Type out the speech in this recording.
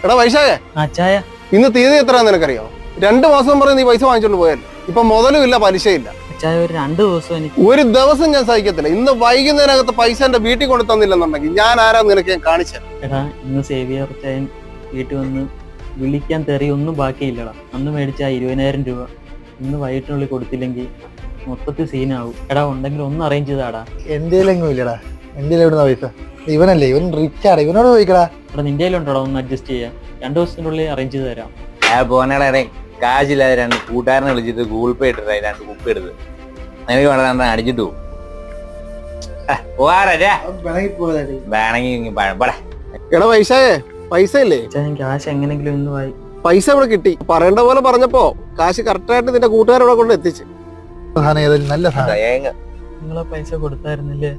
എടാ വൈശാഖേ, അച്ചായ ഇന്ന് തീയതി എത്രയാന്ന് നിനക്കറിയോ? 2 മാസം പറഞ്ഞ് നീ പൈസ വാങ്ങിച്ചോണ്ട് പോയല്ലോ. ഇപ്പൊ മുതലും ഇല്ല, പലിശയില്ല. അച്ചായ ഒരു 2 ദിവസം എനിക്ക് ഒരു ദിവസം ഞാൻ സഹിക്കത്തില്ല. ഇന്ന് വൈകുന്നേരകത്ത് പൈസ എന്റെ വീട്ടിൽ കൊണ്ട് തന്നില്ലെന്നുണ്ടെങ്കിൽ ഞാൻ ആരാന്ന് നിനക്ക് ഞാൻ കാണിച്ചത്. എടാ ഇന്ന് സേവിയർ ചായൻ വീട്ടിൽ വന്ന് വിളിക്കാൻ തെറി ഒന്നും ബാക്കിയില്ലടാ. അന്ന് മേടിച്ച 20,000 രൂപ ഇന്ന് വൈകിട്ടിനുള്ളിൽ കൊടുത്തില്ലെങ്കിൽ മൊത്തത്തിൽ സീനാവും. എടാ ഉണ്ടെങ്കിൽ ഒന്ന് അറേഞ്ച് ചെയ്താടാ. എന്റെ ഇല്ലടാ, എന്റെ എവിടുന്ന പൈസ? ഇവനല്ലേ, ഇവൻ റിച്ചാണ്, ഇവനോട് ചോദിക്കടാ. എടാ നിന്റെ കയ്യിലുണ്ടോടാ? ഒന്ന് അഡ്ജസ്റ്റ് ചെയ്യാം. 2 ദിവസത്തിനുള്ളിൽ അറേഞ്ച് ചെയ്ത് തരാം. പോനേടെ കാശില്ലാതെ 2 കൂട്ടുകാരനെ വിളിച്ചിട്ട് ഗൂഗിൾ പേ ഇട്ടിട്ട് 2 കുപ്പി എടുത്ത് നിനക്ക് വേണ്ട അടിച്ചിട്ട് പോകും. വേണമെങ്കിൽ എടാ വൈശാഖേ, പൈസ ഇല്ലേ? അച്ചായ ക്യാഷ് എങ്ങനെങ്കിലും ഒന്ന് പൈസ ഇവിടെ കിട്ടി. പറയേണ്ട പോലെ പറഞ്ഞപ്പോ കാശ് കറക്റ്റായിട്ട് നിന്റെ കൂട്ടുകാരോടെ കൊണ്ട് എത്തിച്ച്. നല്ല സാധനം. നിങ്ങളെ പൈസ കൊടുത്തായിരുന്നില്ലേ?